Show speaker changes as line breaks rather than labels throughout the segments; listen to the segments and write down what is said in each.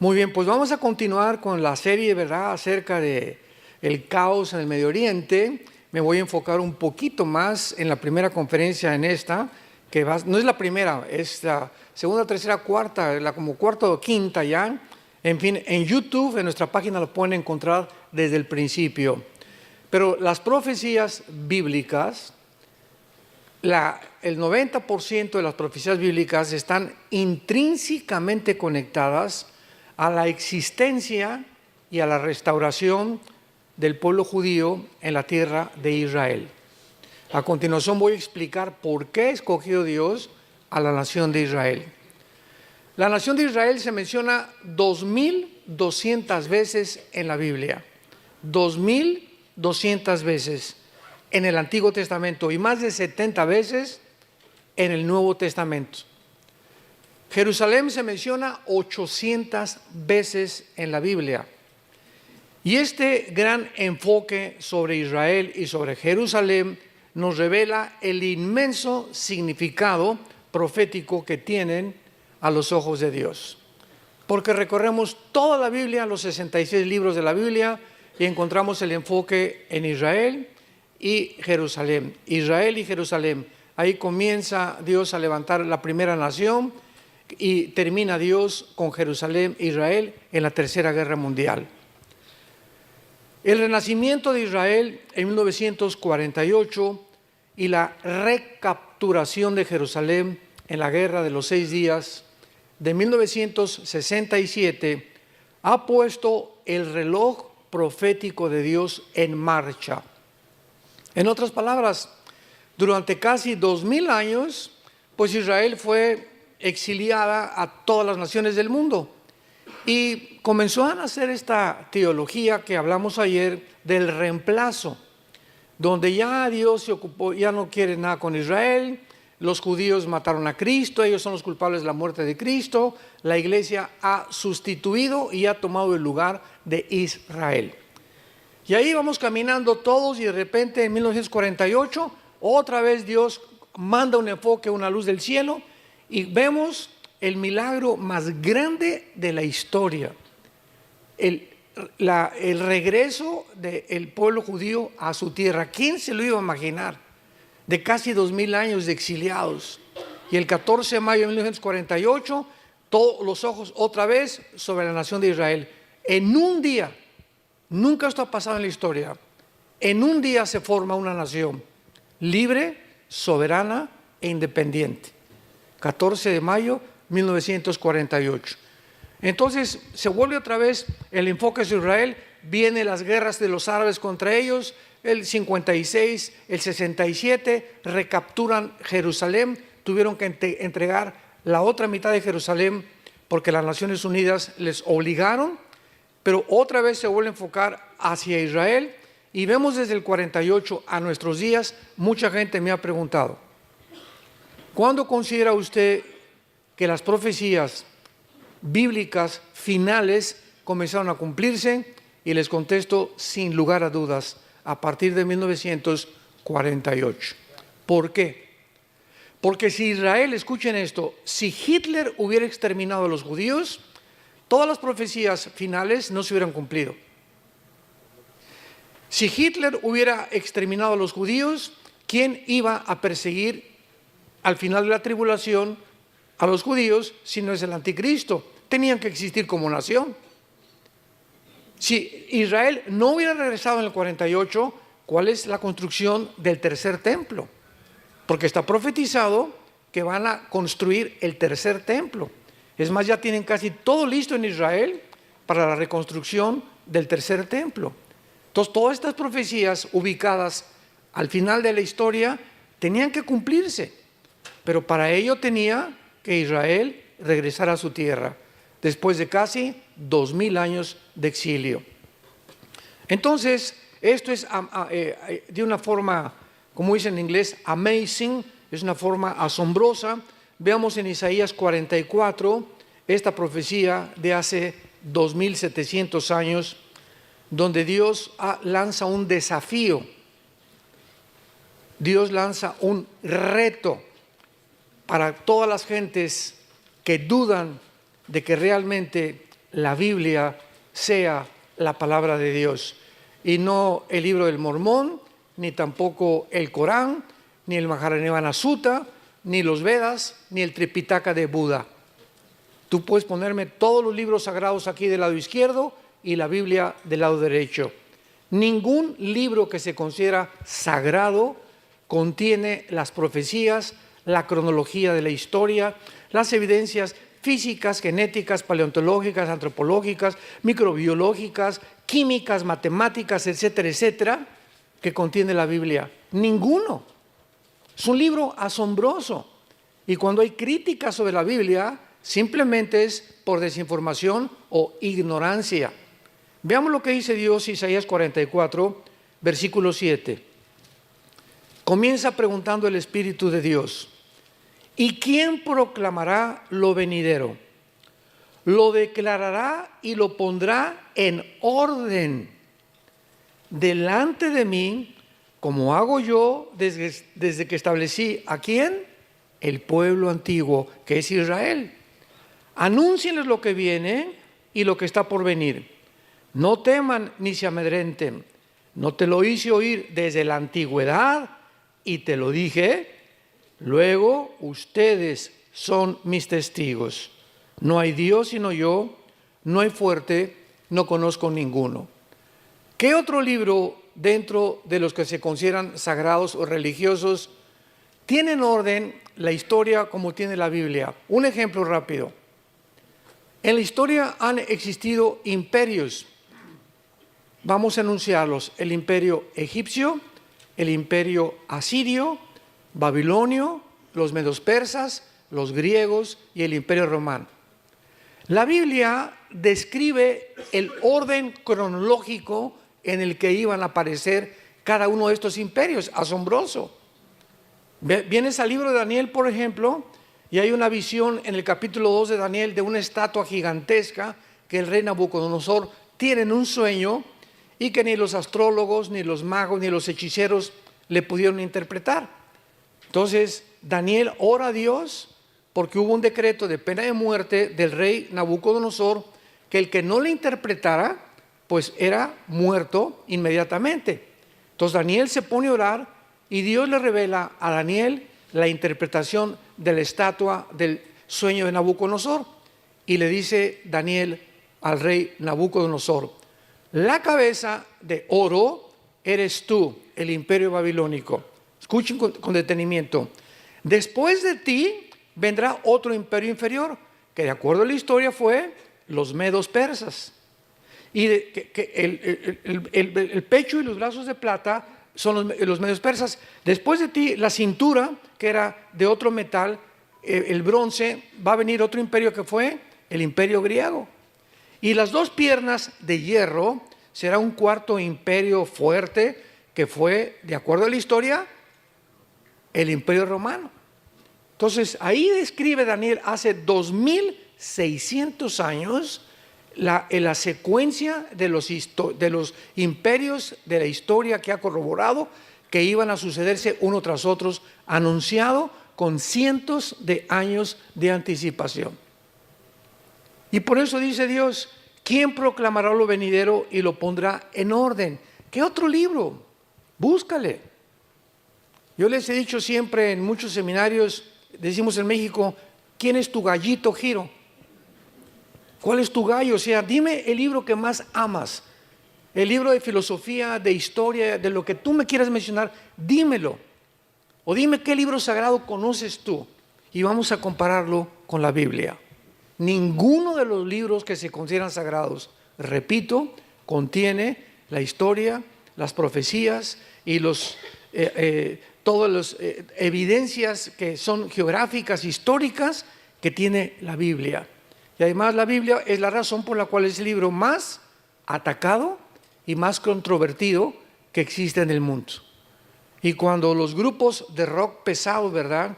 Muy bien, pues vamos a continuar con la serie, ¿verdad?, acerca de el caos en el Medio Oriente. Me voy a enfocar un poquito más en la primera conferencia en esta, no es la primera, es la segunda, tercera, cuarta, como cuarta o quinta ya. En fin, en YouTube, en nuestra página lo pueden encontrar desde el principio. Pero las profecías bíblicas, el 90% de las profecías bíblicas están intrínsecamente conectadas a la existencia y a la restauración del pueblo judío en la tierra de Israel. A continuación voy a explicar por qué escogió Dios a la nación de Israel. La nación de Israel se menciona 2,200 veces en la Biblia, 2,200 veces en el Antiguo Testamento y más de 70 veces en el Nuevo Testamento. Jerusalén se menciona 800 veces en la Biblia. Y este gran enfoque sobre Israel y sobre Jerusalén nos revela el inmenso significado profético que tienen a los ojos de Dios. Porque recorremos toda la Biblia, los 66 libros de la Biblia, y encontramos el enfoque en Israel y Jerusalén. Israel y Jerusalén. Ahí comienza Dios a levantar la primera nación y termina Dios con Jerusalén, Israel, en la Tercera Guerra Mundial. El renacimiento de Israel en 1948 y la recapturación de Jerusalén en la Guerra de los 6 días de 1967 ha puesto el reloj profético de Dios en marcha. En otras palabras, durante casi 2000 años, pues Israel fue exiliada a todas las naciones del mundo y comenzó a nacer esta teología que hablamos ayer del reemplazo, donde ya Dios se ocupó, ya no quiere nada con Israel. Los judíos mataron a Cristo, ellos son los culpables de la muerte de Cristo. La iglesia ha sustituido y ha tomado el lugar de Israel. Y ahí vamos caminando todos y de repente en 1948 otra vez Dios manda un enfoque, una luz del cielo y vemos el milagro más grande de la historia. El regreso del pueblo judío a su tierra. ¿Quién se lo iba a imaginar? De casi 2000 años de exiliados. Y el 14 de mayo de 1948, todos los ojos otra vez sobre la nación de Israel. En un día, nunca esto ha pasado en la historia, en un día se forma una nación libre, soberana e independiente. 14 de mayo de 1948. Entonces se vuelve otra vez el enfoque de Israel, vienen las guerras de los árabes contra ellos, el 56, el 67, recapturan Jerusalén, tuvieron que entregar la otra mitad de Jerusalén porque las Naciones Unidas les obligaron, pero otra vez se vuelve a enfocar hacia Israel y vemos desde el 48 a nuestros días, mucha gente me ha preguntado, ¿cuándo considera usted que las profecías bíblicas finales comenzaron a cumplirse? Y les contesto sin lugar a dudas, a partir de 1948. ¿Por qué? Porque si Israel, escuchen esto, si Hitler hubiera exterminado a los judíos, todas las profecías finales no se hubieran cumplido. Si Hitler hubiera exterminado a los judíos, ¿quién iba a perseguir al final de la tribulación a los judíos si no es el anticristo? Tenían que existir como nación. Si Israel no hubiera regresado en el 48, ¿cuál es la construcción del tercer templo? Porque está profetizado que van a construir el tercer templo. Es más, ya tienen casi todo listo en Israel para la reconstrucción del tercer templo. Entonces, todas estas profecías ubicadas al final de la historia tenían que cumplirse, pero para ello tenía que Israel regresar a su tierra después de casi 2000 años de exilio. Entonces, esto es de una forma, como dicen en inglés, amazing, es una forma asombrosa. Veamos en Isaías 44, esta profecía de hace 2700 años, donde Dios lanza un desafío, Dios lanza un reto para todas las gentes que dudan de que realmente la Biblia sea la palabra de Dios y no el libro del Mormón, ni tampoco el Corán, ni el Mahajanivana Sutta, ni los Vedas, ni el Tripitaka de Buda. Tú puedes ponerme todos los libros sagrados aquí del lado izquierdo y la Biblia del lado derecho. Ningún libro que se considera sagrado contiene las profecías, la cronología de la historia, las evidencias físicas, genéticas, paleontológicas, antropológicas, microbiológicas, químicas, matemáticas, etcétera, etcétera, que contiene la Biblia. Ninguno. Es un libro asombroso. Y cuando hay críticas sobre la Biblia, simplemente es por desinformación o ignorancia. Veamos lo que dice Dios, Isaías 44, versículo 7. Comienza preguntando el Espíritu de Dios: ¿y quién proclamará lo venidero? Lo declarará y lo pondrá en orden delante de mí, como hago yo desde que establecí ¿a quién? El pueblo antiguo, que es Israel. Anúncienles lo que viene y lo que está por venir. No teman ni se amedrenten. No te lo hice oír desde la antigüedad y te lo dije. Luego ustedes son mis testigos. No hay Dios sino yo, no hay fuerte, no conozco ninguno. ¿Qué otro libro dentro de los que se consideran sagrados o religiosos tiene en orden la historia como tiene la Biblia? Un ejemplo rápido. En la historia han existido imperios. Vamos a enunciarlos: el imperio egipcio, el imperio asirio, babilonio, los medos persas, los griegos y el imperio romano. La Biblia describe el orden cronológico en el que iban a aparecer cada uno de estos imperios. Asombroso. Vienes al libro de Daniel, por ejemplo, y hay una visión en el capítulo 2 de Daniel de una estatua gigantesca que el rey Nabucodonosor tiene en un sueño y que ni los astrólogos, ni los magos, ni los hechiceros le pudieron interpretar. Entonces Daniel ora a Dios porque hubo un decreto de pena de muerte del rey Nabucodonosor, que el que no le interpretara pues era muerto inmediatamente. Entonces Daniel se pone a orar y Dios le revela a Daniel la interpretación de la estatua del sueño de Nabucodonosor, y le dice Daniel al rey Nabucodonosor: la cabeza de oro eres tú, el imperio babilónico. Escuchen con detenimiento. Después de ti vendrá otro imperio inferior, que de acuerdo a la historia fue los medos persas. Y el pecho y los brazos de plata son los medos persas. Después de ti, la cintura, que era de otro metal, el bronce, va a venir otro imperio que fue el imperio griego. Y las dos piernas de hierro será un cuarto imperio fuerte, que fue, de acuerdo a la historia, el imperio romano. Entonces, ahí describe Daniel hace 2600 años la secuencia de los imperios de la historia que ha corroborado que iban a sucederse uno tras otro, anunciado con cientos de años de anticipación. Y por eso dice Dios: ¿quién proclamará lo venidero y lo pondrá en orden? ¿Qué otro libro? Búscale. Yo les he dicho siempre en muchos seminarios, decimos en México: ¿quién es tu gallito, Giro? ¿Cuál es tu gallo? O sea, dime el libro que más amas, el libro de filosofía, de historia, de lo que tú me quieras mencionar, dímelo. O dime qué libro sagrado conoces tú y vamos a compararlo con la Biblia. Ninguno de los libros que se consideran sagrados, repito, contiene la historia, las profecías y todas las evidencias que son geográficas, históricas, que tiene la Biblia. Y además la Biblia es la razón por la cual es el libro más atacado y más controvertido que existe en el mundo. Y cuando los grupos de rock pesado, ¿verdad?,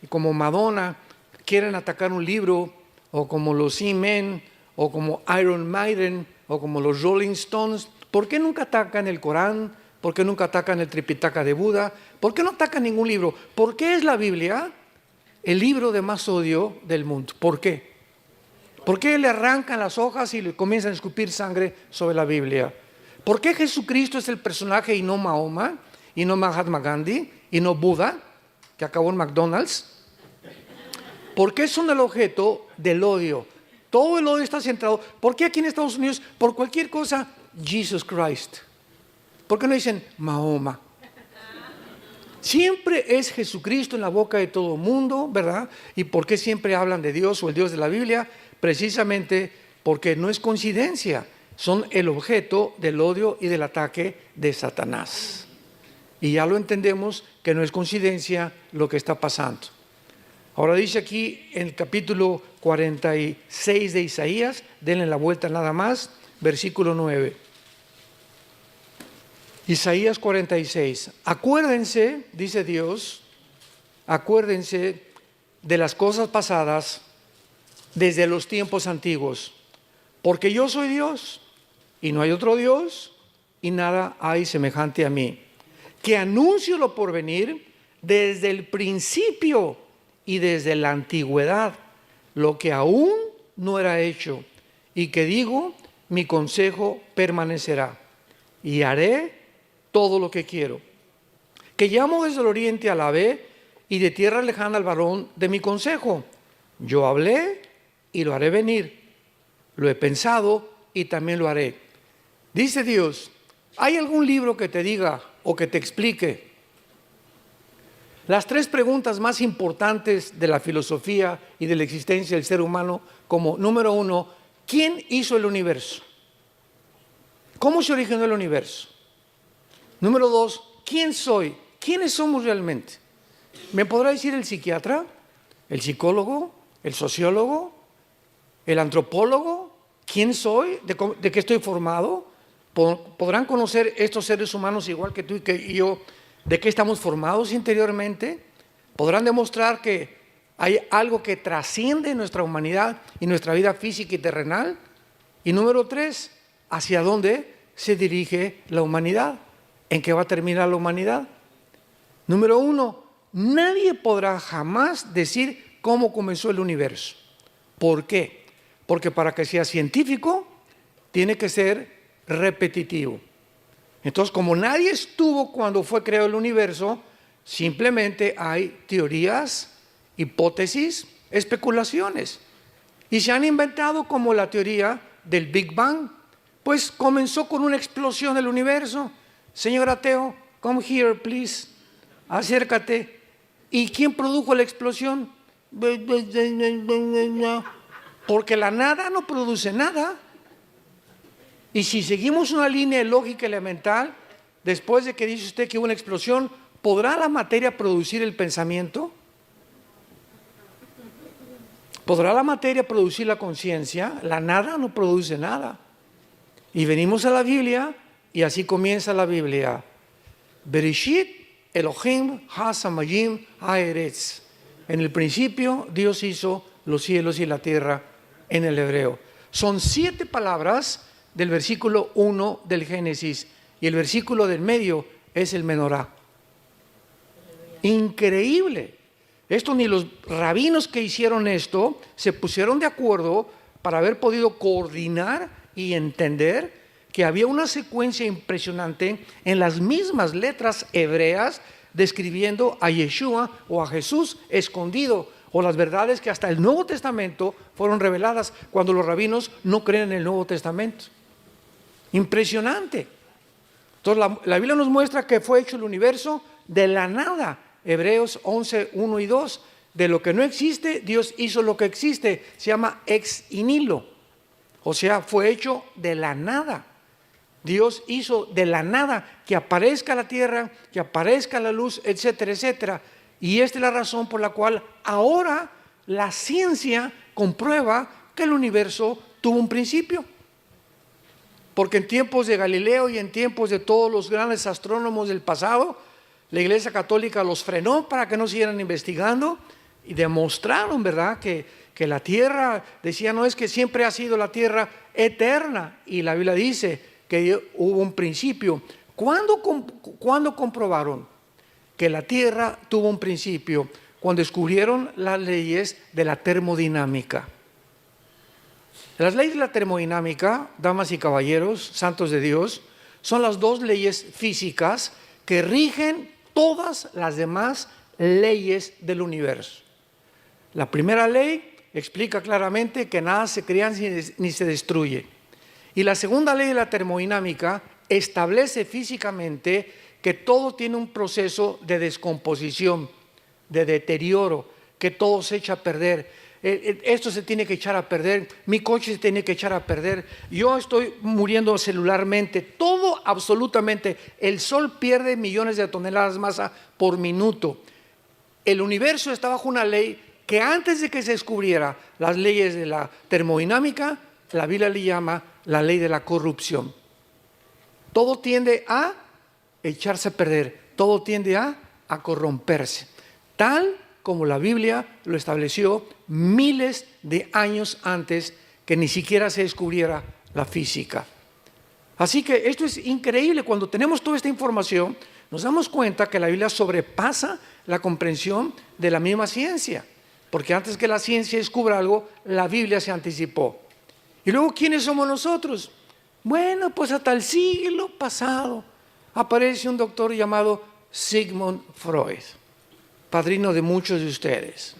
como Madonna, quieren atacar un libro, o como los He-Men, o como Iron Maiden, o como los Rolling Stones, ¿por qué nunca atacan el Corán? ¿Por qué nunca atacan el Tripitaka de Buda? ¿Por qué no atacan ningún libro? ¿Por qué es la Biblia el libro de más odio del mundo? ¿Por qué? ¿Por qué le arrancan las hojas y le comienzan a escupir sangre sobre la Biblia? ¿Por qué Jesucristo es el personaje y no Mahoma, y no Mahatma Gandhi, y no Buda, que acabó en McDonald's? ¿Por qué son el objeto del odio? Todo el odio está centrado. ¿Por qué aquí en Estados Unidos, por cualquier cosa, Jesus Christ? ¿Por qué no dicen Mahoma? Siempre es Jesucristo en la boca de todo el mundo, ¿verdad? ¿Y por qué siempre hablan de Dios o el Dios de la Biblia? Precisamente porque no es coincidencia, son el objeto del odio y del ataque de Satanás. Y ya lo entendemos que no es coincidencia lo que está pasando. Ahora dice aquí en el capítulo 46 de Isaías, denle la vuelta nada más, versículo 9. Isaías 46. Acuérdense, dice Dios, acuérdense de las cosas pasadas desde los tiempos antiguos, porque yo soy Dios y no hay otro Dios y nada hay semejante a mí, que anuncio lo por venir desde el principio y desde la antigüedad, lo que aún no era hecho, y que digo, mi consejo permanecerá, y haré todo lo que quiero. Que llamo desde el oriente a la ve, y de tierra lejana al varón de mi consejo. Yo hablé y lo haré venir, lo he pensado y también lo haré. Dice Dios, ¿hay algún libro que te diga o que te explique las tres preguntas más importantes de la filosofía y de la existencia del ser humano? Como número uno, ¿quién hizo el universo? ¿Cómo se originó el universo? Número dos, ¿quién soy? ¿Quiénes somos realmente? ¿Me podrá decir el psiquiatra, el psicólogo, el sociólogo, el antropólogo? ¿Quién soy? ¿De qué estoy formado? ¿Podrán conocer estos seres humanos igual que tú y que yo de qué estamos formados interiormente? ¿Podrán demostrar que hay algo que trasciende nuestra humanidad y nuestra vida física y terrenal? Y número tres, ¿hacia dónde se dirige la humanidad? ¿En qué va a terminar la humanidad? Número uno, nadie podrá jamás decir cómo comenzó el universo. ¿Por qué? Porque para que sea científico, tiene que ser repetitivo. Entonces, como nadie estuvo cuando fue creado el universo, simplemente hay teorías, hipótesis, especulaciones. Y se han inventado como la teoría del Big Bang. Pues comenzó con una explosión del universo. Señor ateo, come here, please. Acércate. ¿Y quién produjo la explosión? Porque la nada no produce nada. Y si seguimos una línea de lógica elemental, después de que dice usted que hubo una explosión, ¿podrá la materia producir el pensamiento? ¿Podrá la materia producir la conciencia? La nada no produce nada. Y venimos a la Biblia y así comienza la Biblia. Bereshit Elohim ha-samayim ha-eretz. En el principio Dios hizo los cielos y la tierra en el hebreo. Son 7 palabras del versículo 1 del Génesis y el versículo del medio es el menorá. Increíble. Esto ni los rabinos que hicieron esto se pusieron de acuerdo para haber podido coordinar y entender que había una secuencia impresionante en las mismas letras hebreas describiendo a Yeshua o a Jesús escondido, o las verdades que hasta el Nuevo Testamento fueron reveladas cuando los rabinos no creen en el Nuevo Testamento. Impresionante. Entonces la Biblia nos muestra que fue hecho el universo de la nada. Hebreos 11, 1 y 2. De lo que no existe, Dios hizo lo que existe. Se llama ex nihilo. O sea, fue hecho de la nada. Dios hizo de la nada que aparezca la tierra, que aparezca la luz, etcétera, etcétera. Y esta es la razón por la cual ahora la ciencia comprueba que el universo tuvo un principio. Porque en tiempos de Galileo y en tiempos de todos los grandes astrónomos del pasado, la Iglesia Católica los frenó para que no siguieran investigando y demostraron, ¿verdad?, que la tierra, decía, no es que siempre ha sido la tierra eterna. Y la Biblia dice que hubo un principio. ¿Cuándo comprobaron que la tierra tuvo un principio? Cuando descubrieron las leyes de la termodinámica. Las leyes de la termodinámica, damas y caballeros, santos de Dios, son las dos leyes físicas que rigen todas las demás leyes del universo. La primera ley explica claramente que nada se crea ni se destruye. Y la segunda ley de la termodinámica establece físicamente que todo tiene un proceso de descomposición, de deterioro, que todo se echa a perder. Esto se tiene que echar a perder, mi coche se tiene que echar a perder, yo estoy muriendo celularmente, todo absolutamente. El sol pierde millones de toneladas de masa por minuto. El universo está bajo una ley que antes de que se descubriera las leyes de la termodinámica, la Biblia le llama la ley de la corrupción. Todo tiende a echarse a perder, todo tiende a corromperse, tal como la Biblia lo estableció miles de años antes que ni siquiera se descubriera la física. Así que esto es increíble. Cuando tenemos toda esta información, nos damos cuenta que la Biblia sobrepasa la comprensión de la misma ciencia, porque antes que la ciencia descubra algo, la Biblia se anticipó. Y luego, ¿quiénes somos nosotros? Bueno, pues hasta el siglo pasado aparece un doctor llamado Sigmund Freud, padrino de muchos de ustedes.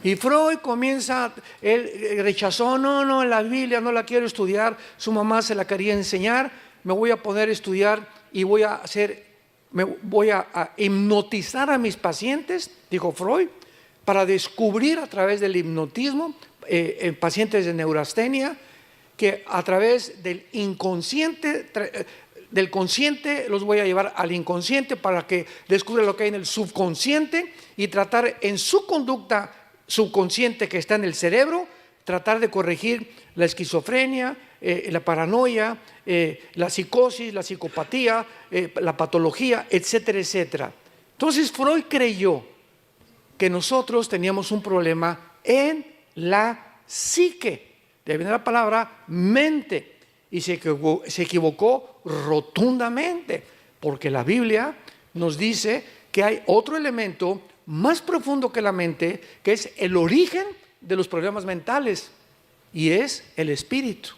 Y Freud comienza, él rechazó, no, la Biblia no la quiero estudiar, su mamá se la quería enseñar, me voy a poder estudiar y voy a hipnotizar a mis pacientes, dijo Freud, para descubrir a través del hipnotismo en pacientes de neurastenia, que a través del inconsciente, del consciente los voy a llevar al inconsciente para que descubra lo que hay en el subconsciente y tratar en su conducta subconsciente que está en el cerebro, tratar de corregir la esquizofrenia, la paranoia, la psicosis, la psicopatía, la patología, etcétera, etcétera. Entonces Freud creyó que nosotros teníamos un problema en la psique, de ahí viene la palabra mente. Y se equivocó rotundamente, porque la Biblia nos dice que hay otro elemento más profundo que la mente, que es el origen de los problemas mentales, y es el espíritu.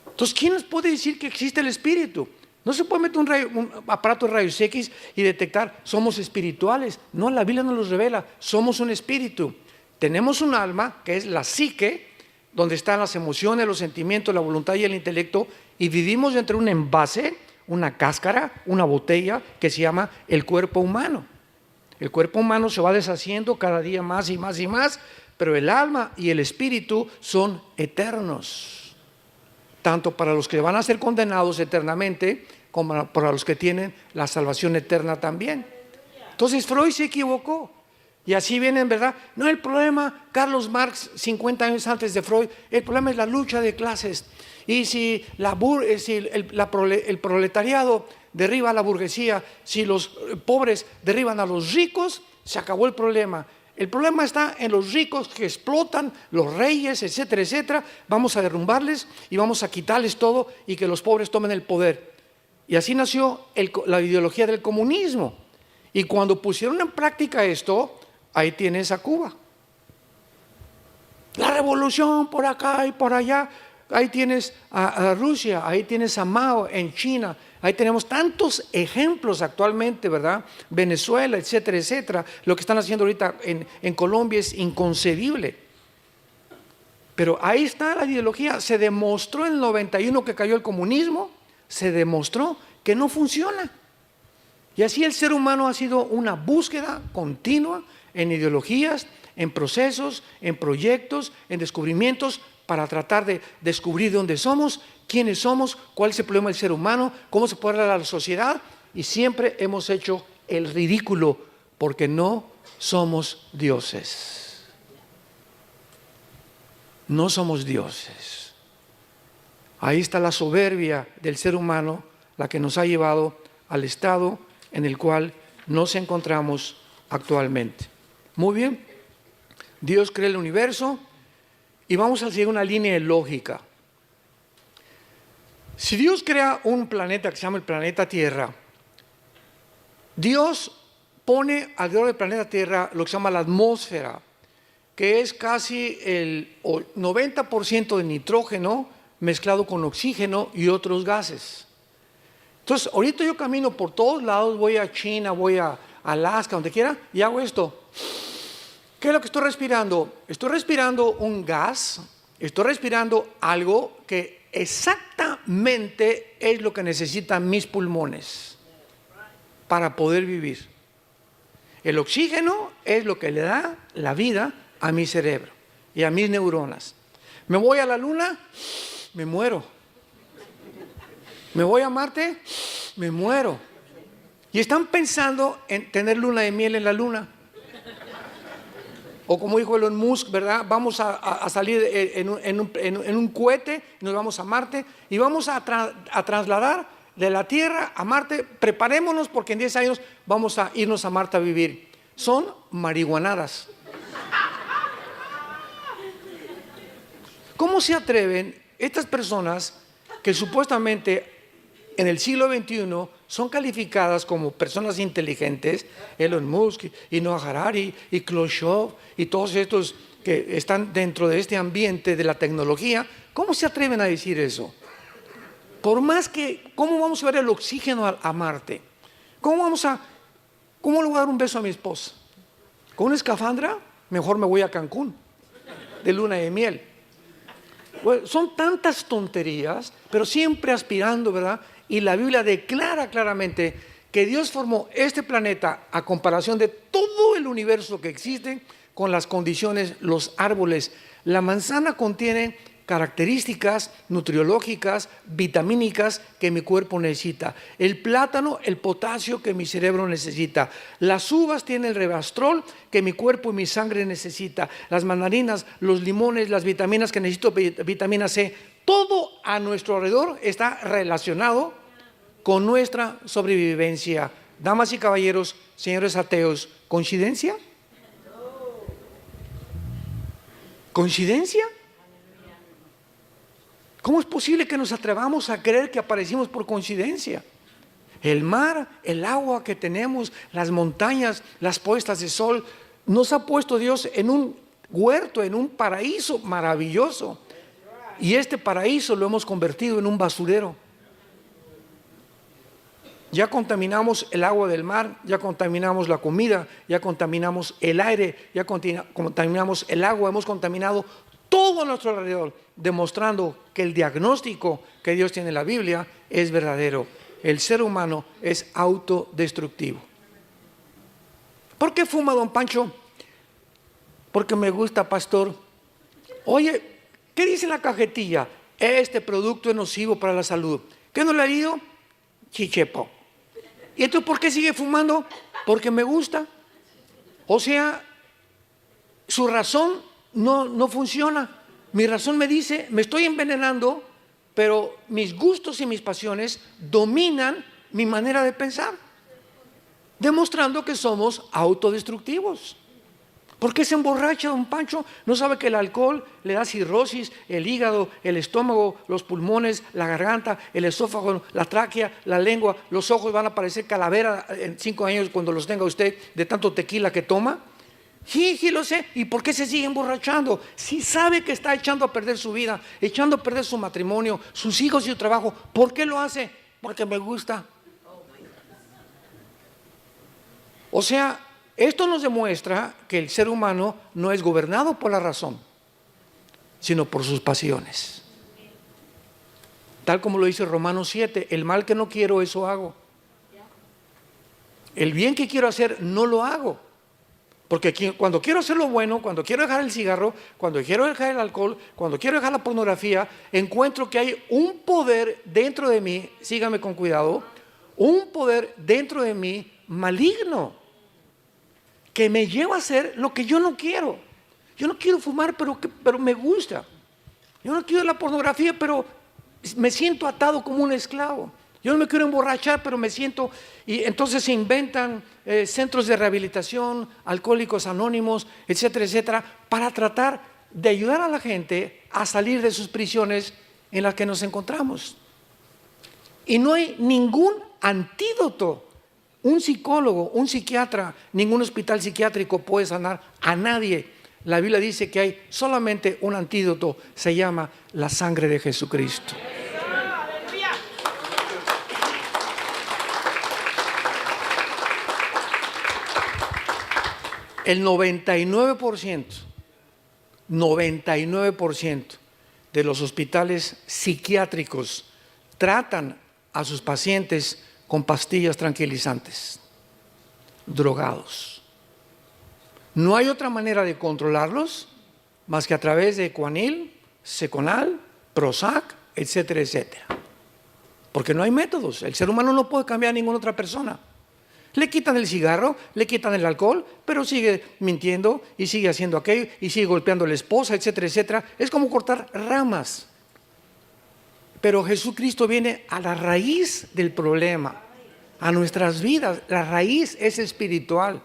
Entonces, ¿quién nos puede decir que existe el espíritu? No se puede meter un aparato de rayos X y detectar, somos espirituales. No, la Biblia nos lo revela, somos un espíritu. Tenemos un alma, que es la psique, donde están las emociones, los sentimientos, la voluntad y el intelecto, y vivimos dentro de un envase, una cáscara, una botella que se llama el cuerpo humano. El cuerpo humano se va deshaciendo cada día más y más y más, pero el alma y el espíritu son eternos, tanto para los que van a ser condenados eternamente como para los que tienen la salvación eterna también. Entonces Freud se equivocó. Y así viene, ¿verdad? No, el problema, Carlos Marx, 50 años antes de Freud, el problema es la lucha de clases. Y si el proletariado derriba a la burguesía, si los pobres derriban a los ricos, se acabó el problema. El problema está en los ricos que explotan, los reyes, etcétera, etcétera. Vamos a derrumbarles y vamos a quitarles todo y que los pobres tomen el poder. Y así nació la ideología del comunismo. Y cuando pusieron en práctica esto, ahí tienes a Cuba. La revolución por acá y por allá. Ahí tienes a Rusia, ahí tienes a Mao en China. Ahí tenemos tantos ejemplos actualmente, ¿verdad? Venezuela, etcétera, etcétera. Lo que están haciendo ahorita en Colombia es inconcebible. Pero ahí está la ideología. Se demostró en el 91 que cayó el comunismo. Se demostró que no funciona. Y así el ser humano ha sido una búsqueda continua en ideologías, en procesos, en proyectos, en descubrimientos, para tratar de descubrir dónde somos, quiénes somos, cuál es el problema del ser humano, cómo se puede arreglar la sociedad, y siempre hemos hecho el ridículo porque no somos dioses. No somos dioses. Ahí está la soberbia del ser humano, la que nos ha llevado al estado en el cual nos encontramos actualmente. Muy bien, Dios crea el universo y vamos a seguir una línea de lógica. Si Dios crea un planeta que se llama el planeta Tierra, Dios pone alrededor del planeta Tierra lo que se llama la atmósfera. que es casi el 90% de nitrógeno mezclado con oxígeno y otros gases. Entonces, ahorita yo camino por todos lados, voy a China, voy a Alaska, donde quiera, y hago esto. ¿Qué es lo que estoy respirando? Estoy respirando un gas, estoy respirando algo que exactamente es lo que necesitan mis pulmones para poder vivir. El oxígeno es lo que le da la vida a mi cerebro y a mis neuronas. Me voy a la luna, me muero. Me voy a Marte, me muero. Y están pensando en tener luna de miel en la luna. O como dijo Elon Musk, ¿verdad? Vamos a salir en un cohete, nos vamos a Marte y vamos a trasladar de la Tierra a Marte. Preparémonos porque en 10 años vamos a irnos a Marte a vivir. Son marihuanadas. ¿Cómo se atreven estas personas que supuestamente en el siglo XXI son calificadas como personas inteligentes, Elon Musk y Noah Harari y Khrushchev y todos estos que están dentro de este ambiente de la tecnología? ¿Cómo se atreven a decir eso? Por más que, ¿cómo vamos a ver el oxígeno a Marte? ¿Cómo le voy a dar un beso a mi esposa? ¿Con una escafandra? Mejor me voy a Cancún, de luna de miel. Bueno, son tantas tonterías, pero siempre aspirando, ¿verdad? Y la Biblia declara claramente que Dios formó este planeta a comparación de todo el universo que existe, con las condiciones, los árboles. La manzana contiene características nutriológicas, vitamínicas que mi cuerpo necesita. El plátano, el potasio que mi cerebro necesita. Las uvas tienen el resveratrol que mi cuerpo y mi sangre necesita. Las mandarinas, los limones, las vitaminas que necesito, vitamina C. Todo a nuestro alrededor está relacionado con nuestra sobrevivencia. Damas y caballeros, señores ateos, ¿coincidencia? ¿Coincidencia? ¿Cómo es posible que nos atrevamos a creer que aparecimos por coincidencia? El mar, el agua que tenemos, las montañas, las puestas de sol, nos ha puesto Dios en un huerto, en un paraíso maravilloso. Y este paraíso lo hemos convertido en un basurero. Ya contaminamos el agua del mar, ya contaminamos la comida, ya contaminamos el aire, ya contaminamos el agua, hemos contaminado todo a nuestro alrededor, demostrando que el diagnóstico que Dios tiene en la Biblia es verdadero. El ser humano es autodestructivo. ¿Por qué fuma, don Pancho? Porque me gusta, pastor. Oye, ¿qué dice en la cajetilla? Este producto es nocivo para la salud. ¿Qué no le ha ido? Chichepo. ¿Y entonces por qué sigue fumando? Porque me gusta. O sea, su razón no funciona. Mi razón me dice, me estoy envenenando, pero mis gustos y mis pasiones dominan mi manera de pensar, demostrando que somos autodestructivos. ¿Por qué se emborracha, don Pancho? ¿No sabe que el alcohol le da cirrosis, el hígado, el estómago, los pulmones, la garganta, el esófago, la tráquea, la lengua, los ojos van a parecer calavera en 5 años cuando los tenga usted de tanto tequila que toma? Sí, lo sé. ¿Y por qué se sigue emborrachando? Si sabe que está echando a perder su vida, echando a perder su matrimonio, sus hijos y su trabajo, ¿por qué lo hace? Porque me gusta. O sea, esto nos demuestra que el ser humano no es gobernado por la razón, sino por sus pasiones. Tal como lo dice Romanos 7, el mal que no quiero, eso hago. El bien que quiero hacer, no lo hago. Porque cuando quiero hacer lo bueno, cuando quiero dejar el cigarro, cuando quiero dejar el alcohol, cuando quiero dejar la pornografía, encuentro que hay un poder dentro de mí, sígame con cuidado, un poder dentro de mí maligno, que me lleva a hacer lo que yo no quiero. Yo no quiero fumar, pero me gusta. Yo no quiero la pornografía, pero me siento atado como un esclavo. Yo no me quiero emborrachar, pero me siento... Y entonces se inventan centros de rehabilitación, alcohólicos anónimos, etcétera, etcétera, para tratar de ayudar a la gente a salir de sus prisiones en las que nos encontramos. Y no hay ningún antídoto. Un psicólogo, un psiquiatra, ningún hospital psiquiátrico puede sanar a nadie. la Biblia dice que hay solamente un antídoto, se llama la sangre de Jesucristo. El 99% de los hospitales psiquiátricos tratan a sus pacientes con pastillas tranquilizantes, drogados. No hay otra manera de controlarlos más que a través de Ecuanil, Seconal, Prozac, etcétera, etcétera. Porque no hay métodos. El ser humano no puede cambiar a ninguna otra persona. Le quitan el cigarro, le quitan el alcohol, pero sigue mintiendo y sigue haciendo aquello y sigue golpeando a la esposa, etcétera, etcétera. Es como cortar ramas. Pero Jesucristo viene a la raíz del problema, a nuestras vidas. La raíz es espiritual.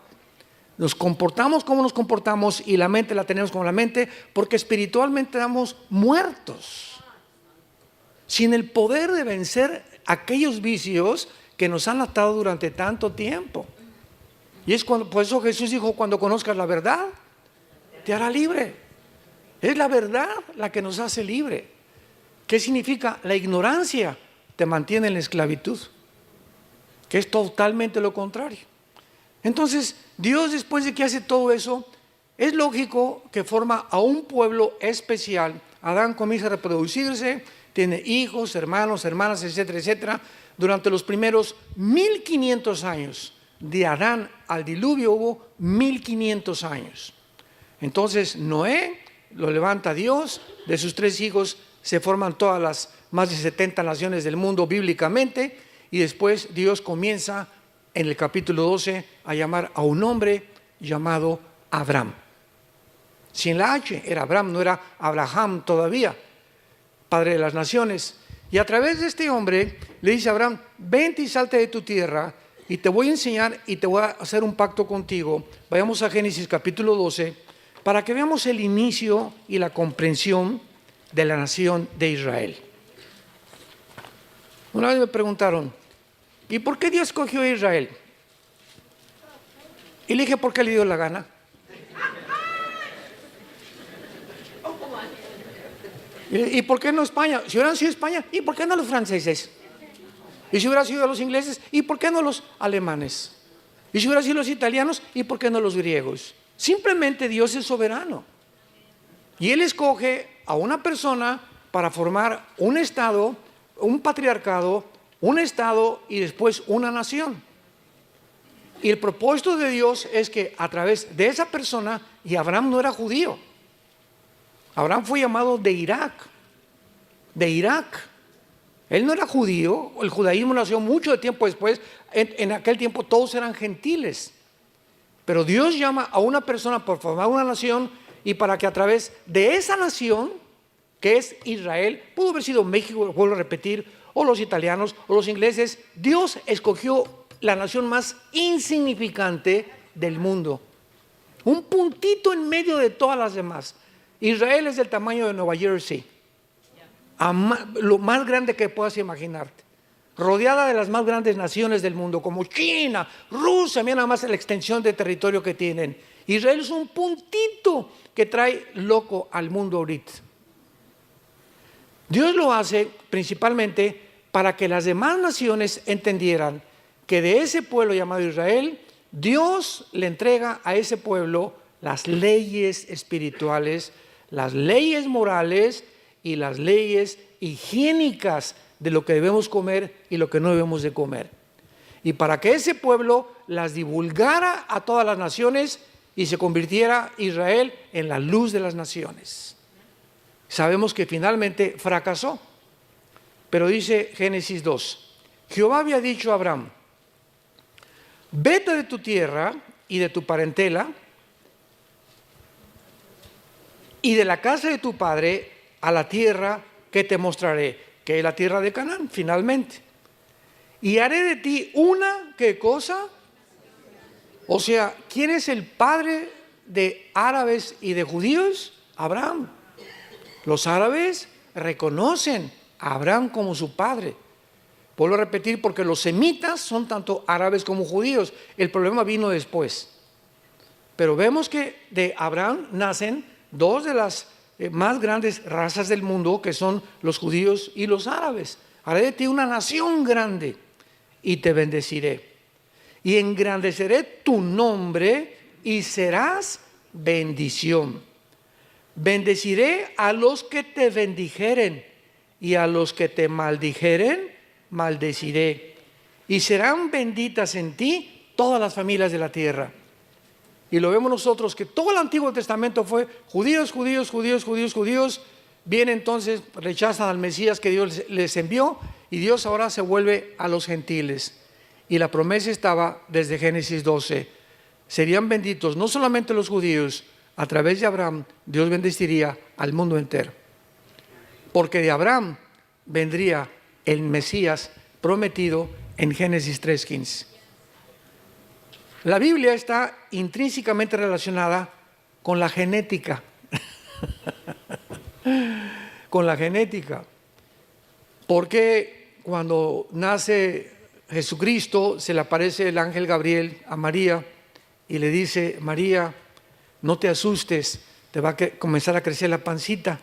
Nos comportamos como nos comportamos y la mente la tenemos como la mente porque espiritualmente estamos muertos. Sin el poder de vencer aquellos vicios que nos han atado durante tanto tiempo. Y es por eso Jesús dijo, cuando conozcas la verdad, te hará libre. Es la verdad la que nos hace libre. ¿Qué significa? La ignorancia te mantiene en la esclavitud, que es totalmente lo contrario. Entonces, Dios, después de que hace todo eso, es lógico que forma a un pueblo especial. Adán comienza a reproducirse, tiene hijos, hermanos, hermanas, etcétera, etcétera. Durante los primeros 1500 años, de Adán al diluvio hubo 1500 años. Entonces Noé lo levanta Dios, de sus 3 hijos se forman todas las más de 70 naciones del mundo bíblicamente, y después Dios comienza en el capítulo 12 a llamar a un hombre llamado Abraham. Sin la H, era Abraham, no era Abraham todavía, padre de las naciones. Y a través de este hombre le dice a Abraham, vente y salte de tu tierra y te voy a enseñar y te voy a hacer un pacto contigo. Vayamos a Génesis capítulo 12 para que veamos el inicio y la comprensión de la nación de Israel. Una vez me preguntaron, ¿y por qué Dios escogió a Israel? Y le dije, ¿por qué le dio la gana? ¿Y por qué no España? Si hubieran sido España, ¿y por qué no los franceses? Y si hubieran sido los ingleses, ¿y por qué no los alemanes? Y si hubieran sido los italianos, ¿y por qué no los griegos? Simplemente Dios es soberano. Y Él escoge a una persona para formar un estado, un patriarcado, un estado y después una nación. Y el propósito de Dios es que a través de esa persona, y Abraham no era judío, Abraham fue llamado de Irak. Él no era judío, el judaísmo nació mucho tiempo después. En aquel tiempo todos eran gentiles. Pero Dios llama a una persona por formar una nación y para que a través de esa nación, que es Israel, pudo haber sido México, vuelvo a repetir, o los italianos, o los ingleses, Dios escogió la nación más insignificante del mundo. Un puntito en medio de todas las demás. Israel es del tamaño de Nueva Jersey, lo más grande que puedas imaginarte, rodeada de las más grandes naciones del mundo, como China, Rusia, mira nada más la extensión de territorio que tienen. Israel es un puntito que trae loco al mundo ahorita. Dios lo hace principalmente para que las demás naciones entendieran que de ese pueblo llamado Israel, Dios le entrega a ese pueblo las leyes espirituales, las leyes morales y las leyes higiénicas de lo que debemos comer y lo que no debemos de comer. Y para que ese pueblo las divulgara a todas las naciones y se convirtiera Israel en la luz de las naciones. Sabemos que finalmente fracasó, pero dice Génesis 2, Jehová había dicho a Abraham, vete de tu tierra y de tu parentela y de la casa de tu padre a la tierra que te mostraré, que es la tierra de Canaán, finalmente. Y haré de ti una, ¿qué cosa? O sea, ¿quién es el padre de árabes y de judíos? Abraham. Los árabes reconocen a Abraham como su padre. Vuelvo a repetir, porque los semitas son tanto árabes como judíos. El problema vino después. Pero vemos que de Abraham nacen dos de las más grandes razas del mundo, que son los judíos y los árabes. Haré de ti una nación grande y te bendeciré. Y engrandeceré tu nombre y serás bendición. Bendeciré a los que te bendijeren y a los que te maldijeren, maldeciré. Y serán benditas en ti todas las familias de la tierra. Y lo vemos nosotros que todo el Antiguo Testamento fue judíos, judíos, judíos, judíos, judíos. Bien, entonces rechazan al Mesías que Dios les envió y Dios ahora se vuelve a los gentiles. Y la promesa estaba desde Génesis 12. Serían benditos no solamente los judíos, a través de Abraham Dios bendeciría al mundo entero. Porque de Abraham vendría el Mesías prometido en Génesis 3:15. La Biblia está intrínsecamente relacionada con la genética. Con la genética. Porque cuando nace Jesucristo, se le aparece el ángel Gabriel a María y le dice: María, no te asustes, te va a comenzar a crecer la pancita.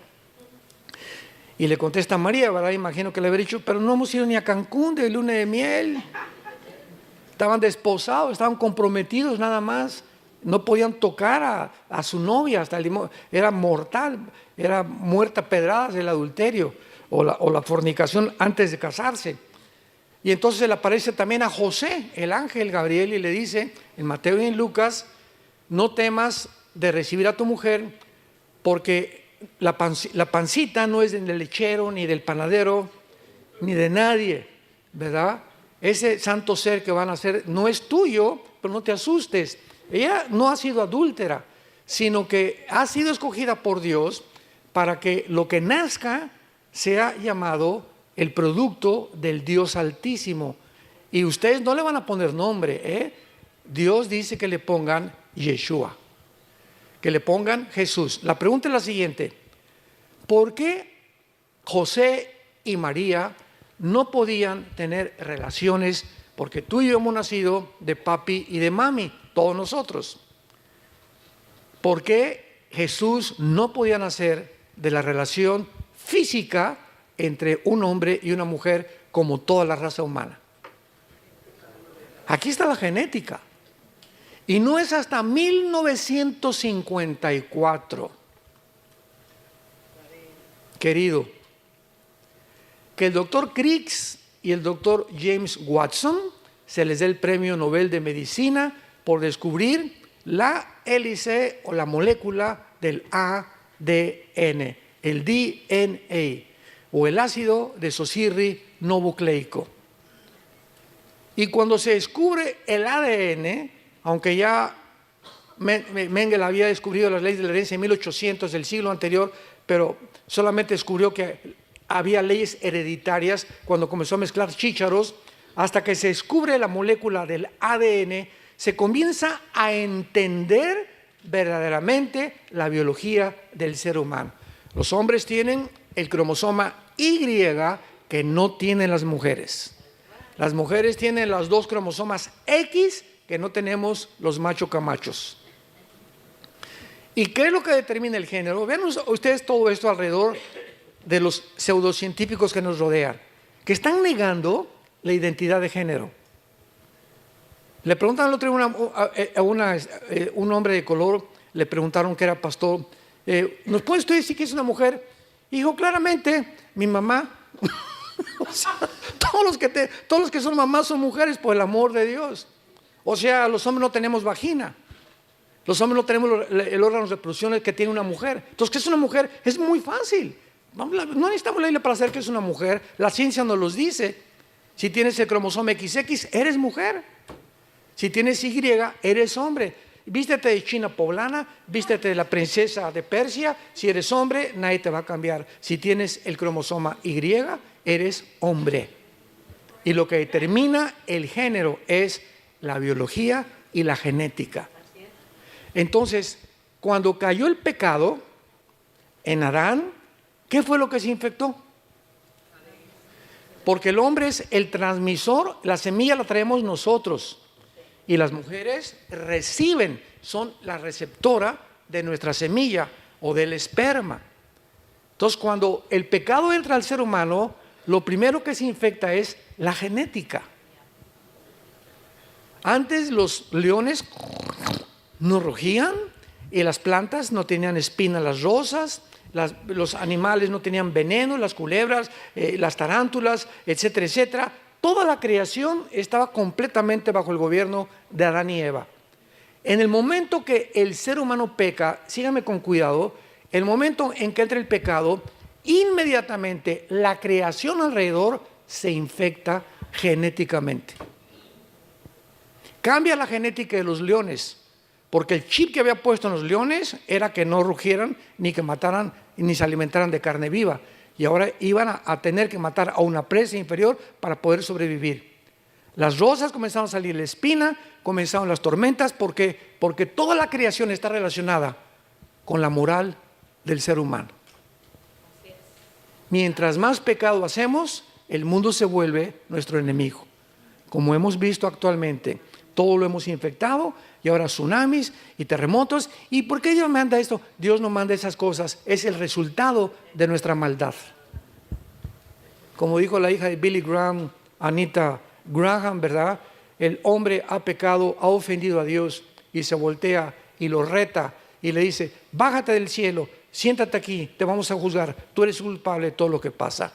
Y le contesta María, ¿verdad? Imagino que le habría dicho: pero no hemos ido ni a Cancún de luna de miel. Estaban desposados, estaban comprometidos nada más. No podían tocar a su novia, hasta era mortal, era muerta a pedradas el adulterio o la fornicación antes de casarse. Y entonces le aparece también a José, el ángel Gabriel, y le dice en Mateo y en Lucas: no temas de recibir a tu mujer, porque la pancita no es del lechero, ni del panadero, ni de nadie, ¿verdad? Ese santo ser que van a hacer no es tuyo, pero no te asustes. Ella no ha sido adúltera, sino que ha sido escogida por Dios para que lo que nazca sea llamado el producto del Dios Altísimo. Y ustedes no le van a poner nombre, ¿eh? Dios dice que le pongan Yeshua, que le pongan Jesús. La pregunta es la siguiente: ¿por qué José y María no podían tener relaciones? Porque tú y yo hemos nacido de papi y de mami, todos nosotros. ¿Por qué Jesús no podía nacer de la relación física entre un hombre y una mujer como toda la raza humana? Aquí está la genética. Y no es hasta 1954, querido, que el doctor Crick y el doctor James Watson se les dé el premio Nobel de Medicina por descubrir la hélice o la molécula del ADN, el DNA, o el ácido desoxirribonucleico. Y cuando se descubre el ADN, aunque ya Mengele había descubrido las leyes de la herencia en 1800 del siglo anterior, pero solamente descubrió que había leyes hereditarias cuando comenzó a mezclar chícharos. Hasta que se descubre la molécula del ADN, se comienza a entender verdaderamente la biología del ser humano. Los hombres tienen el cromosoma Y que no tienen las mujeres. Las mujeres tienen los dos cromosomas X que no tenemos los macho camachos. ¿Y qué es lo que determina el género? Vean ustedes todo esto alrededor de los pseudocientíficos que nos rodean, que están negando la identidad de género. Le preguntan al otro día un hombre de color, le preguntaron que era pastor: ¿nos puede usted decir que es una mujer? Y dijo claramente: mi mamá. O sea, todos los que son mamás son mujeres, por el amor de Dios. O sea, los hombres no tenemos vagina. Los hombres no tenemos el órgano de reproducción que tiene una mujer. Entonces, ¿qué es una mujer? Es muy fácil. No necesitamos la Biblia para saber que es una mujer. La ciencia nos los dice. Si tienes el cromosoma XX, eres mujer. Si tienes Y, eres hombre. Vístete de china poblana, vístete de la princesa de Persia. Si eres hombre, nadie te va a cambiar. Si tienes el cromosoma Y, eres hombre. Y lo que determina el género es la biología y la genética. Entonces, cuando cayó el pecado en Adán, ¿qué fue lo que se infectó? Porque el hombre es el transmisor, la semilla la traemos nosotros. Y las mujeres reciben, son la receptora de nuestra semilla o del esperma. Entonces, cuando el pecado entra al ser humano, lo primero que se infecta es la genética. Antes los leones no rugían y las plantas no tenían espinas, las rosas, los animales no tenían veneno, las culebras, las tarántulas, etcétera, etcétera. Toda la creación estaba completamente bajo el gobierno de Adán y Eva. En el momento que el ser humano peca, síganme con cuidado, el momento en que entra el pecado, inmediatamente la creación alrededor se infecta genéticamente. Cambia la genética de los leones, porque el chip que había puesto en los leones era que no rugieran, ni que mataran, ni se alimentaran de carne viva. Y ahora iban a tener que matar a una presa inferior para poder sobrevivir. Las rosas comenzaron a salir la espina, comenzaron las tormentas, porque toda la creación está relacionada con la moral del ser humano. Mientras más pecado hacemos, el mundo se vuelve nuestro enemigo. Como hemos visto actualmente, todo lo hemos infectado y ahora tsunamis y terremotos. ¿Y por qué Dios manda esto? Dios no manda esas cosas, es el resultado de nuestra maldad. Como dijo la hija de Billy Graham, Anita Graham, ¿verdad? El hombre ha pecado, ha ofendido a Dios y se voltea y lo reta y le dice: bájate del cielo, siéntate aquí, te vamos a juzgar, tú eres culpable de todo lo que pasa.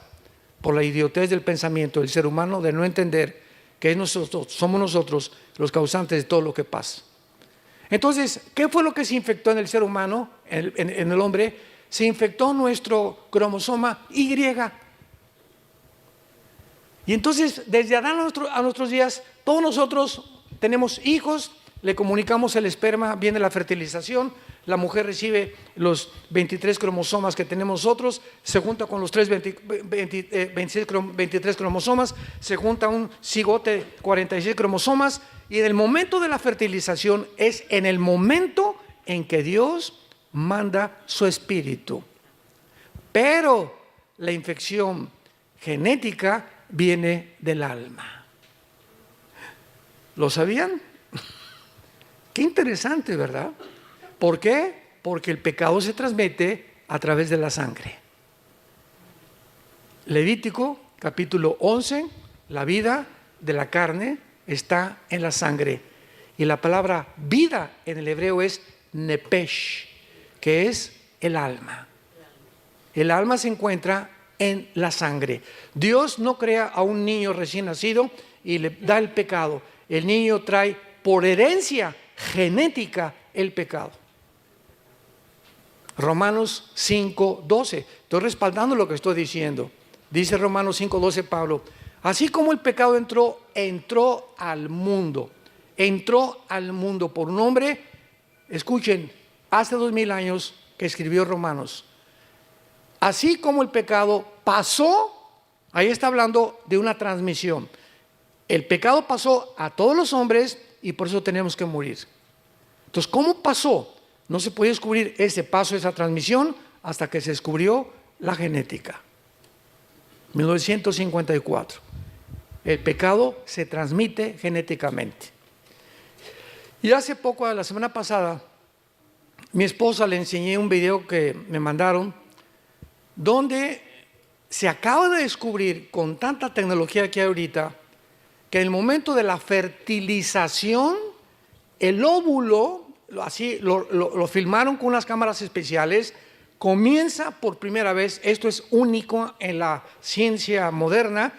Por la idiotez del pensamiento del ser humano de no entender que somos nosotros los causantes de todo lo que pasa. Entonces, ¿qué fue lo que se infectó en el ser humano, en el hombre? Se infectó nuestro cromosoma Y. Y entonces, desde Adán a nuestros días, todos nosotros tenemos hijos, le comunicamos el esperma, viene la fertilización, la mujer recibe los 23 cromosomas que tenemos nosotros, se junta con los 23 cromosomas, se junta un cigote, 46 cromosomas, y en el momento de la fertilización es en el momento en que Dios manda su espíritu. Pero la infección genética viene del alma. ¿Lo sabían? Qué interesante, ¿verdad? ¿Por qué? Porque el pecado se transmite a través de la sangre. Levítico capítulo 11, la vida de la carne está en la sangre. Y la palabra vida en el hebreo es nepesh, que es el alma. El alma se encuentra en la sangre. Dios no crea a un niño recién nacido y le da el pecado. El niño trae por herencia genética el pecado. Romanos 5:12. Estoy respaldando lo que estoy diciendo. Dice Romanos 5:12 Pablo: así como el pecado entró al mundo por un hombre, escuchen, hace 2000 años que escribió Romanos. Así como el pecado pasó, ahí está hablando de una transmisión. El pecado pasó a todos los hombres y por eso tenemos que morir. Entonces, ¿cómo pasó? No se puede descubrir ese paso, esa transmisión, hasta que se descubrió la genética. 1954. El pecado se transmite genéticamente. Y hace poco, la semana pasada, mi esposa le enseñé un video que me mandaron, donde se acaba de descubrir, con tanta tecnología que hay ahorita, que en el momento de la fertilización, el óvulo, así lo filmaron con unas cámaras especiales, comienza por primera vez, esto es único en la ciencia moderna,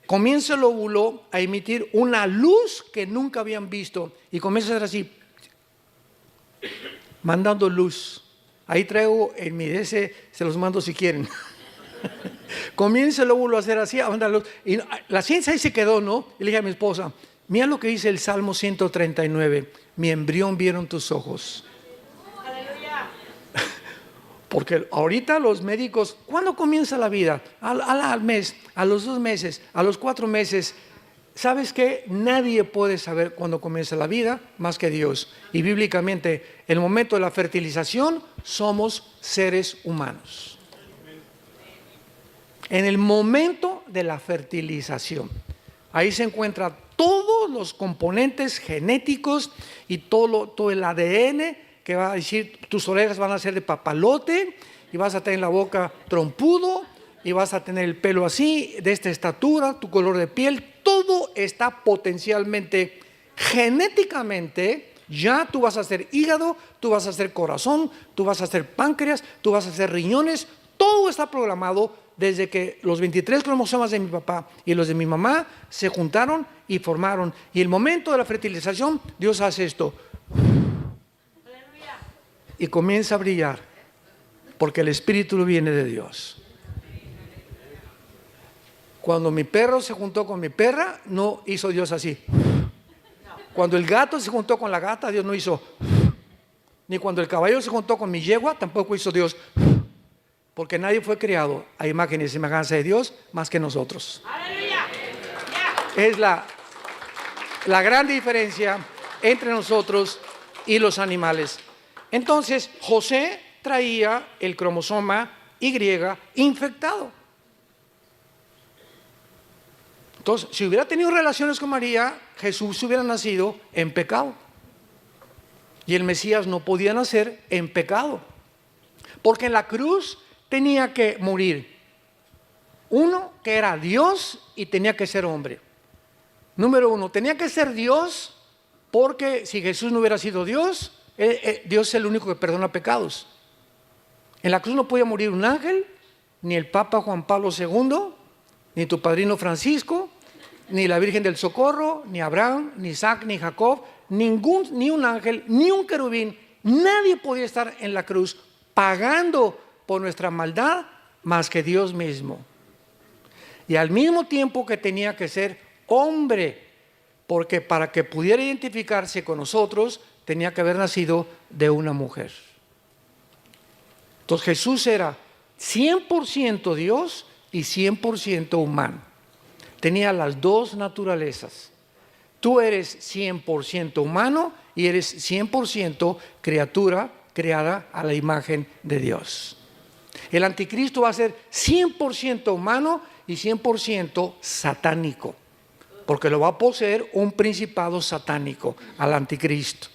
comienza el óvulo a emitir una luz que nunca habían visto y comienza a ser así, mandando luz. Ahí traigo en mi DS, se los mando si quieren. Comienza el óvulo a hacer así, a mandar luz. Y la ciencia ahí se quedó, ¿no? Y le dije a mi esposa: mira lo que dice el Salmo 139, mi embrión vieron tus ojos. Aleluya. Porque ahorita los médicos, ¿cuándo comienza la vida? Al mes, a los 2 meses, a los 4 meses. ¿Sabes qué? Nadie puede saber cuándo comienza la vida más que Dios. Y bíblicamente, en el momento de la fertilización, somos seres humanos. En el momento de la fertilización, ahí se encuentra todo todos los componentes genéticos y todo el ADN que va a decir, tus orejas van a ser de papalote y vas a tener la boca trompudo y vas a tener el pelo así, de esta estatura, tu color de piel, todo está potencialmente, genéticamente, ya tú vas a hacer hígado, tú vas a hacer corazón, tú vas a hacer páncreas, tú vas a hacer riñones, todo está programado desde que los 23 cromosomas de mi papá y los de mi mamá se juntaron y formaron. Y el momento de la fertilización, Dios hace esto. Y comienza a brillar, porque el espíritu viene de Dios. Cuando mi perro se juntó con mi perra, no hizo Dios así. Cuando el gato se juntó con la gata, Dios no hizo. Ni cuando el caballo se juntó con mi yegua, tampoco hizo Dios. Porque nadie fue creado a imagen y semejanza de Dios más que nosotros. Es la gran diferencia entre nosotros y los animales. Entonces, José traía el cromosoma Y infectado. Entonces, si hubiera tenido relaciones con María, Jesús hubiera nacido en pecado. Y el Mesías no podía nacer en pecado. Porque en la cruz tenía que morir uno que era Dios y tenía que ser hombre. Número uno, tenía que ser Dios porque si Jesús no hubiera sido Dios, Dios es el único que perdona pecados. En la cruz no podía morir un ángel, ni el Papa Juan Pablo II, ni tu padrino Francisco, ni la Virgen del Socorro, ni Abraham, ni Isaac, ni Jacob, ni un ángel, ni un querubín. Nadie podía estar en la cruz pagando por nuestra maldad más que Dios mismo. Y al mismo tiempo que tenía que ser hombre, porque para que pudiera identificarse con nosotros, tenía que haber nacido de una mujer. Entonces Jesús era 100% Dios y 100% humano. Tenía las dos naturalezas. Tú eres 100% humano y eres 100% criatura creada a la imagen de Dios. El anticristo va a ser 100% humano y 100% satánico, porque lo va a poseer un principado satánico, al anticristo.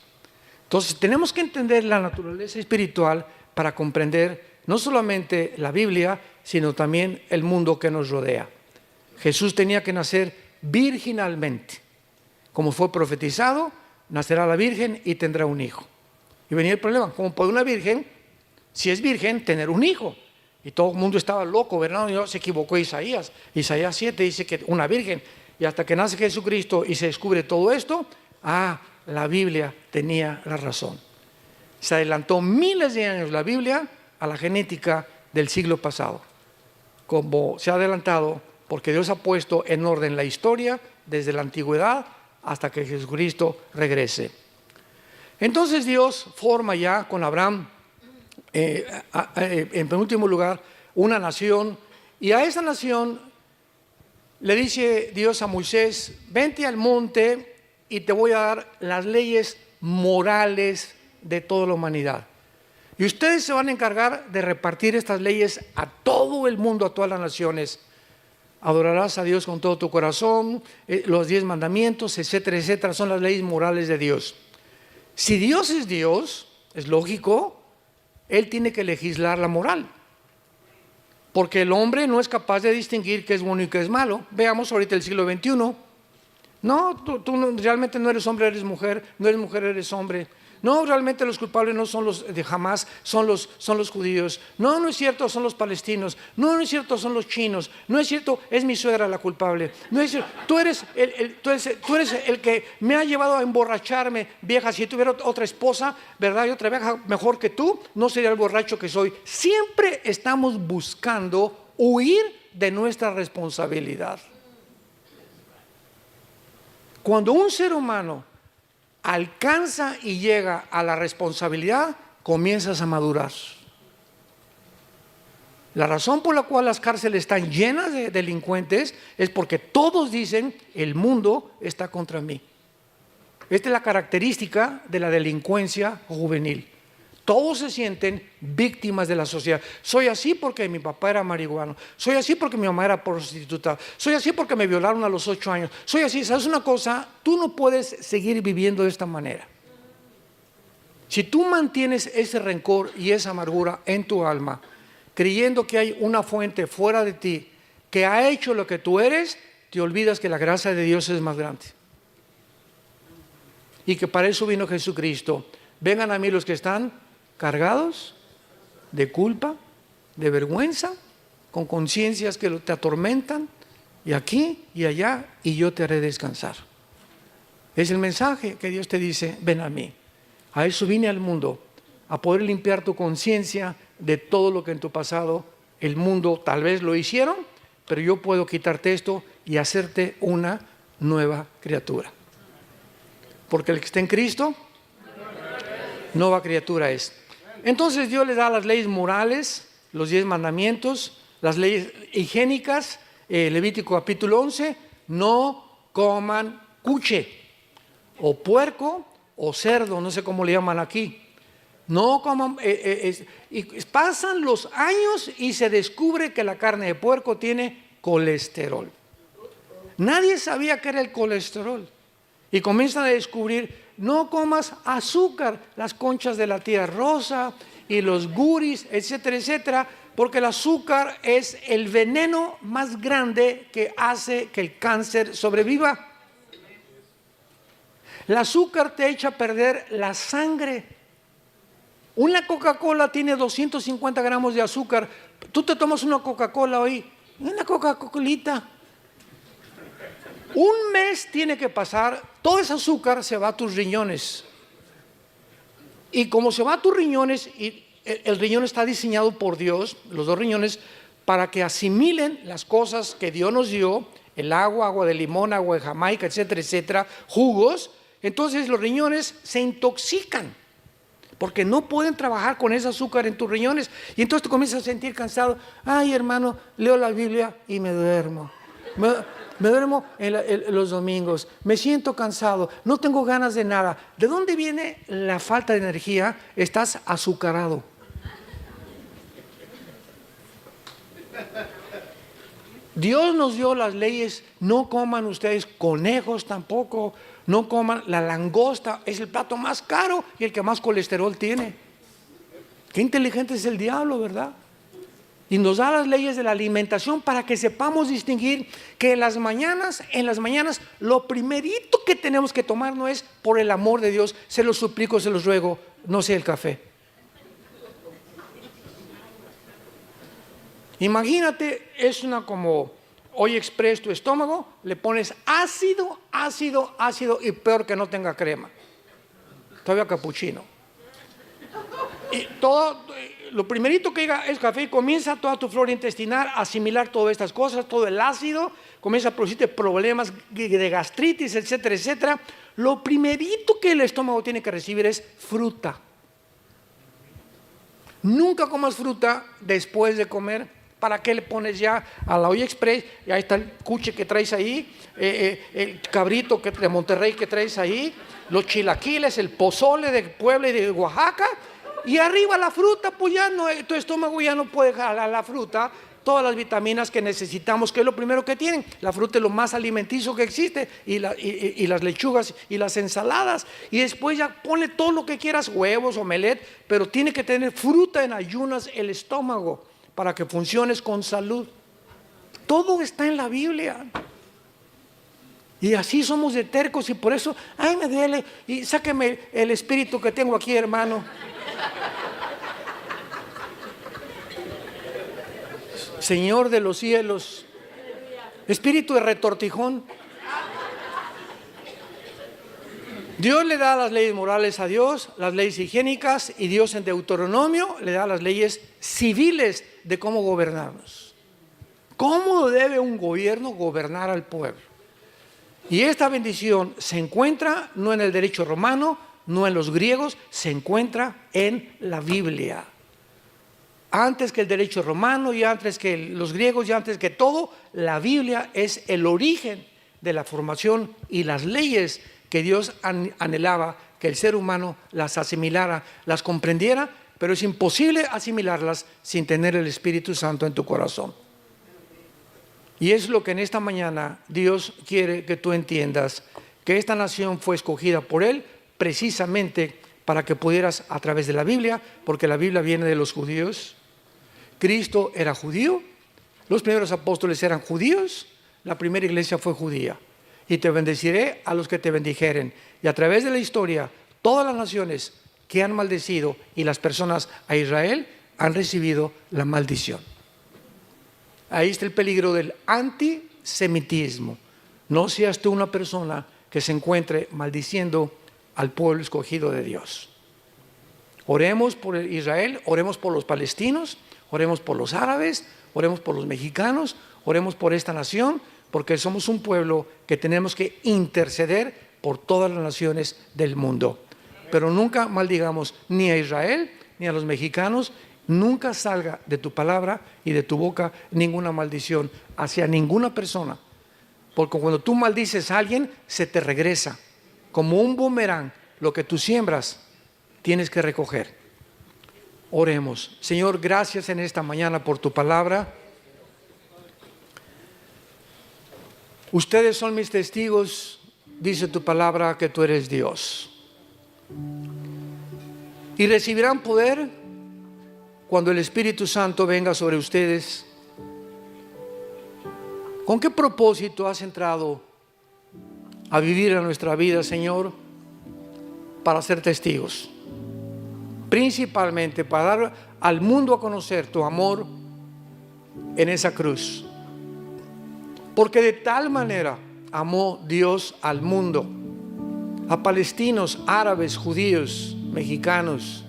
Entonces tenemos que entender la naturaleza espiritual para comprender no solamente la Biblia, sino también el mundo que nos rodea. Jesús tenía que nacer virginalmente. Como fue profetizado, nacerá la virgen y tendrá un hijo. Y venía el problema, ¿cómo puede una virgen, si es virgen, tener un hijo? Y todo el mundo estaba loco, ¿verdad? Y se equivocó Isaías. Isaías 7 dice que una virgen. Y hasta que nace Jesucristo y se descubre todo esto, la Biblia tenía la razón. Se adelantó miles de años la Biblia a la genética del siglo pasado. Como se ha adelantado, porque Dios ha puesto en orden la historia desde la antigüedad hasta que Jesucristo regrese. Entonces Dios forma ya con Abraham, en penúltimo lugar, una nación, y a esa nación le dice Dios a Moisés: vente al monte y te voy a dar las leyes morales de toda la humanidad. Y ustedes se van a encargar de repartir estas leyes a todo el mundo, a todas las naciones. Adorarás a Dios con todo tu corazón, los 10 mandamientos, etcétera, etcétera, son las leyes morales de Dios. Si Dios, es lógico, Él tiene que legislar la moral. Porque el hombre no es capaz de distinguir qué es bueno y qué es malo. Veamos ahorita el siglo XXI. No, tú realmente no eres hombre, eres mujer. No eres mujer, eres hombre. No, realmente los culpables no son los de Hamas, son los judíos. No, no es cierto, son los palestinos. No, no es cierto, son los chinos. No es cierto, es mi suegra la culpable. No es cierto, tú eres el que me ha llevado a emborracharme, vieja. Si tuviera otra esposa, ¿verdad? Y otra vieja mejor que tú, no sería el borracho que soy. Siempre estamos buscando huir de nuestra responsabilidad. Cuando un ser humano alcanza y llega a la responsabilidad, comienzas a madurar. La razón por la cual las cárceles están llenas de delincuentes es porque todos dicen: el mundo está contra mí. Esta es la característica de la delincuencia juvenil. Todos se sienten víctimas de la sociedad. Soy así porque mi papá era marihuano. Soy así porque mi mamá era prostituta. Soy así porque me violaron a los 8 años. Soy así. ¿Sabes una cosa? Tú no puedes seguir viviendo de esta manera. Si tú mantienes ese rencor y esa amargura en tu alma, creyendo que hay una fuente fuera de ti que ha hecho lo que tú eres, te olvidas que la gracia de Dios es más grande. Y que para eso vino Jesucristo. Vengan a mí los que están cargados de culpa, de vergüenza, con conciencias que te atormentan, y aquí y allá, y yo te haré descansar. Es el mensaje que Dios te dice: ven a mí. A eso vine al mundo, a poder limpiar tu conciencia de todo lo que en tu pasado el mundo tal vez lo hicieron, pero yo puedo quitarte esto y hacerte una nueva criatura. Porque el que está en Cristo, nueva criatura es. Entonces Dios le da las leyes morales, los 10 mandamientos, las leyes higiénicas. Levítico capítulo 11, no coman cuche, o puerco, o cerdo, no sé cómo le llaman aquí. No coman, y pasan los años y se descubre que la carne de puerco tiene colesterol. Nadie sabía qué era el colesterol. Y comienzan a descubrir: no comas azúcar, las conchas de la tía rosa y los guris, etcétera, etcétera, porque el azúcar es el veneno más grande que hace que el cáncer sobreviva. El azúcar te echa a perder la sangre. Una Coca-Cola tiene 250 gramos de azúcar. Tú te tomas una Coca-Cola hoy, una Coca-Colita. Un mes tiene que pasar, todo ese azúcar se va a tus riñones. Y como se va a tus riñones, y el riñón está diseñado por Dios, los 2 riñones, para que asimilen las cosas que Dios nos dio, el agua, agua de limón, agua de Jamaica, etcétera, etcétera, jugos. Entonces los riñones se intoxican, porque no pueden trabajar con ese azúcar en tus riñones. Y entonces te comienzas a sentir cansado. Ay, hermano, leo la Biblia y me duermo. Me duermo en los domingos, me siento cansado, no tengo ganas de nada. ¿De dónde viene la falta de energía? Estás azucarado. Dios nos dio las leyes: no coman ustedes conejos tampoco, no coman la langosta, es el plato más caro y el que más colesterol tiene. Qué inteligente es el diablo, ¿verdad? Y nos da las leyes de la alimentación para que sepamos distinguir que en las mañanas, lo primerito que tenemos que tomar no es por el amor de Dios, se los suplico, se los ruego, no sea el café. Imagínate, es una como hoy express tu estómago, le pones ácido y peor que no tenga crema. Todavía capuchino. Y todo, lo primerito que llega es café y comienza toda tu flora intestinal a asimilar todas estas cosas, todo el ácido, comienza a producirte problemas de gastritis, etcétera, etcétera. Lo primerito que el estómago tiene que recibir es fruta. Nunca comas fruta después de comer. ¿Para qué le pones ya a la olla express? Y ahí está el cuche que traes ahí, el cabrito de Monterrey que traes ahí, los chilaquiles, el pozole de Puebla y de Oaxaca. Y arriba la fruta, pues ya no, tu estómago ya no puede jalar la fruta, todas las vitaminas que necesitamos, que es lo primero que tienen. La fruta es lo más alimenticio que existe, y las lechugas y las ensaladas. Y después ya ponle todo lo que quieras, huevos, omelette, pero tiene que tener fruta en ayunas el estómago para que funciones con salud. Todo está en la Biblia. Y así somos de tercos, y por eso, ay, me duele, y sáqueme el espíritu que tengo aquí, hermano. Señor de los cielos, espíritu de retortijón. Dios le da las leyes morales a Dios, las leyes higiénicas, y Dios en Deuteronomio le da las leyes civiles de cómo gobernarnos. ¿Cómo debe un gobierno gobernar al pueblo? Y esta bendición se encuentra no en el derecho romano, no en los griegos, se encuentra en la Biblia. Antes que el derecho romano y antes que los griegos y antes que todo, la Biblia es el origen de la formación y las leyes que Dios anhelaba que el ser humano las asimilara, las comprendiera, pero es imposible asimilarlas sin tener el Espíritu Santo en tu corazón. Y es lo que en esta mañana Dios quiere que tú entiendas, que esta nación fue escogida por Él precisamente para que pudieras, a través de la Biblia, porque la Biblia viene de los judíos. Cristo era judío, los primeros apóstoles eran judíos, la primera iglesia fue judía. Y te bendeciré a los que te bendijeren. Y a través de la historia, todas las naciones que han maldecido y las personas a Israel han recibido la maldición. Ahí está el peligro del antisemitismo. No seas tú una persona que se encuentre maldiciendo al pueblo escogido de Dios. Oremos por Israel, oremos por los palestinos, oremos por los árabes, oremos por los mexicanos, oremos por esta nación, porque somos un pueblo que tenemos que interceder por todas las naciones del mundo. Pero nunca maldigamos ni a Israel ni a los mexicanos. Nunca salga de tu palabra y de tu boca ninguna maldición hacia ninguna persona. Porque cuando tú maldices a alguien, se te regresa. Como un boomerang, lo que tú siembras, tienes que recoger. Oremos. Señor, gracias en esta mañana por tu palabra. Ustedes son mis testigos, dice tu palabra, que tú eres Dios. Y recibirán poder cuando el Espíritu Santo venga sobre ustedes. ¿Con qué propósito has entrado a vivir en nuestra vida, Señor? Para ser testigos. Principalmente para dar al mundo a conocer tu amor en esa cruz. Porque de tal manera amó Dios al mundo, a palestinos, árabes, judíos, mexicanos,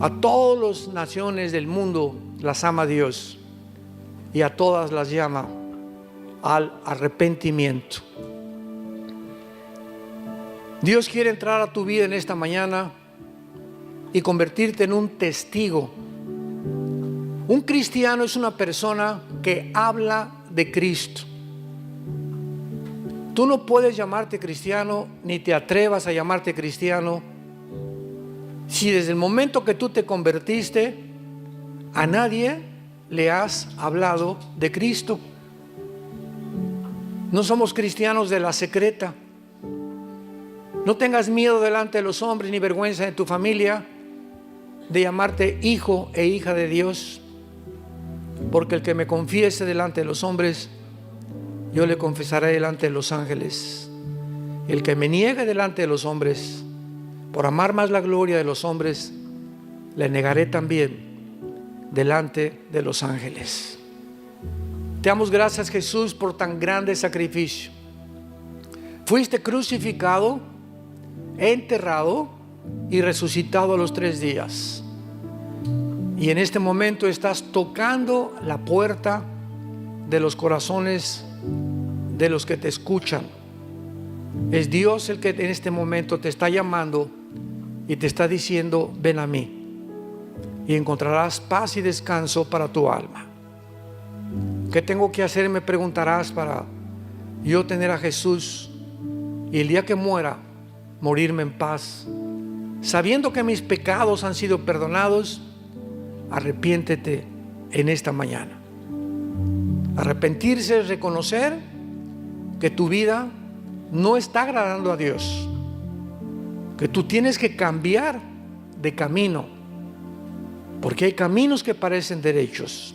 a todas las naciones del mundo las ama Dios y a todas las llama al arrepentimiento. Dios quiere entrar a tu vida en esta mañana y convertirte en un testigo. Un cristiano es una persona que habla de Cristo. Tú no puedes llamarte cristiano, ni te atrevas a llamarte cristiano, si desde el momento que tú te convertiste, a nadie le has hablado de Cristo. No somos cristianos de la secreta. No tengas miedo delante de los hombres ni vergüenza de tu familia de llamarte hijo e hija de Dios, porque el que me confiese delante de los hombres, yo le confesaré delante de los ángeles. El que me niegue delante de los hombres, por amar más la gloria de los hombres, le negaré también delante de los ángeles. Te damos gracias, Jesús, por tan grande sacrificio. Fuiste crucificado, enterrado y resucitado a los 3 días. Y en este momento estás tocando la puerta de los corazones de los que te escuchan. Es Dios el que en este momento te está llamando y te está diciendo: ven a mí y encontrarás paz y descanso para tu alma. ¿Qué tengo que hacer? Me preguntarás, para yo tener a Jesús y el día que muera, morirme en paz, sabiendo que mis pecados han sido perdonados. Arrepiéntete en esta mañana. Arrepentirse es reconocer que tu vida no está agradando a Dios, que tú tienes que cambiar de camino, porque hay caminos que parecen derechos,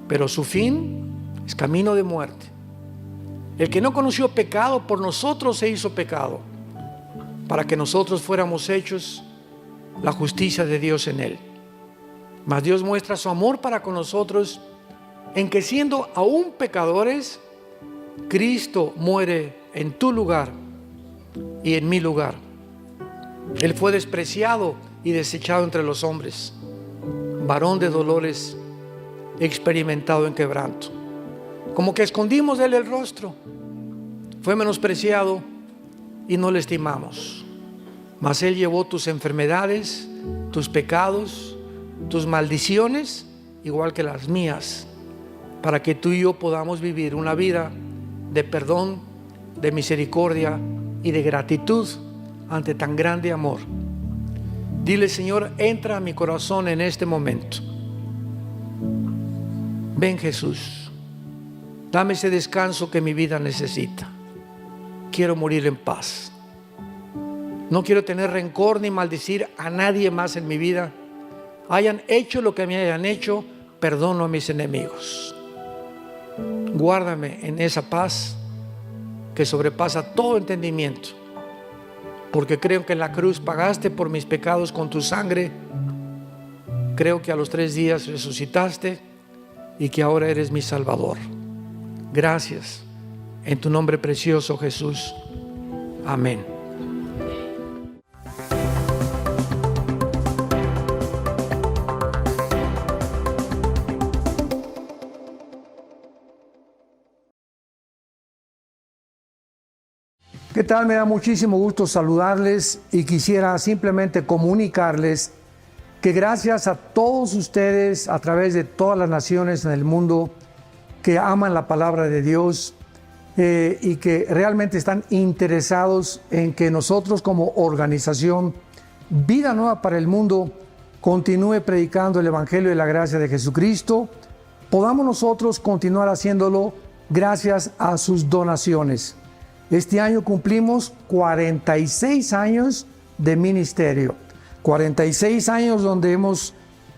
pero su fin es camino de muerte. El que no conoció pecado, por nosotros se hizo pecado, para que nosotros fuéramos hechos la justicia de Dios en él. Mas Dios muestra su amor para con nosotros en que, siendo aún pecadores, Cristo muere en tu lugar y en mi lugar. Él fue despreciado y desechado entre los hombres, varón de dolores, experimentado en quebranto. Como que escondimos de él el rostro. Fue menospreciado y no le estimamos. Mas él llevó tus enfermedades, tus pecados, tus maldiciones, igual que las mías, para que tú y yo podamos vivir una vida de perdón, de misericordia y de gratitud ante tan grande amor. Dile, Señor, entra a mi corazón en este momento. Ven, Jesús, dame ese descanso que mi vida necesita. Quiero morir en paz. No quiero tener rencor ni maldecir a nadie más en mi vida. Hayan hecho lo que me hayan hecho, perdono a mis enemigos. Guárdame en esa paz que sobrepasa todo entendimiento, porque creo que en la cruz pagaste por mis pecados con tu sangre. Creo que a los 3 días resucitaste y que ahora eres mi Salvador. Gracias, en tu nombre precioso, Jesús. Amén. ¿Qué tal? Me da muchísimo gusto saludarles y quisiera simplemente comunicarles que gracias a todos ustedes a través de todas las naciones en el mundo que aman la palabra de Dios y que realmente están interesados en que nosotros como organización Vida Nueva para el Mundo continúe predicando el Evangelio de la gracia de Jesucristo, podamos nosotros continuar haciéndolo gracias a sus donaciones. Este año cumplimos 46 años de ministerio, 46 años donde hemos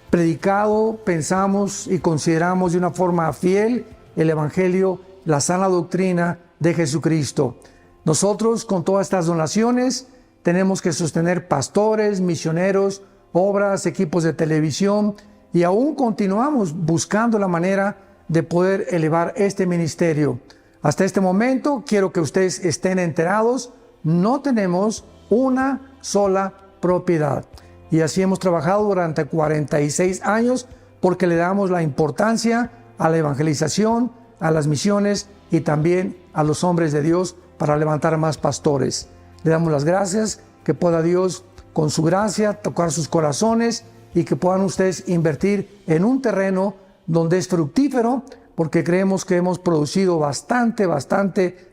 predicado, pensamos y consideramos de una forma fiel el Evangelio, la sana doctrina de Jesucristo. Nosotros con todas estas donaciones tenemos que sostener pastores, misioneros, obras, equipos de televisión y aún continuamos buscando la manera de poder elevar este ministerio. Hasta este momento, quiero que ustedes estén enterados, no tenemos una sola propiedad. Y así hemos trabajado durante 46 años porque le damos la importancia a la evangelización, a las misiones y también a los hombres de Dios para levantar más pastores. Le damos las gracias, que pueda Dios con su gracia tocar sus corazones y que puedan ustedes invertir en un terreno donde es fructífero, porque creemos que hemos producido bastante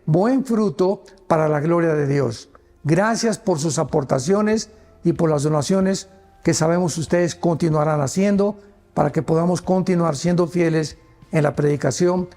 buen fruto para la gloria de Dios. Gracias por sus aportaciones y por las donaciones que sabemos ustedes continuarán haciendo para que podamos continuar siendo fieles en la predicación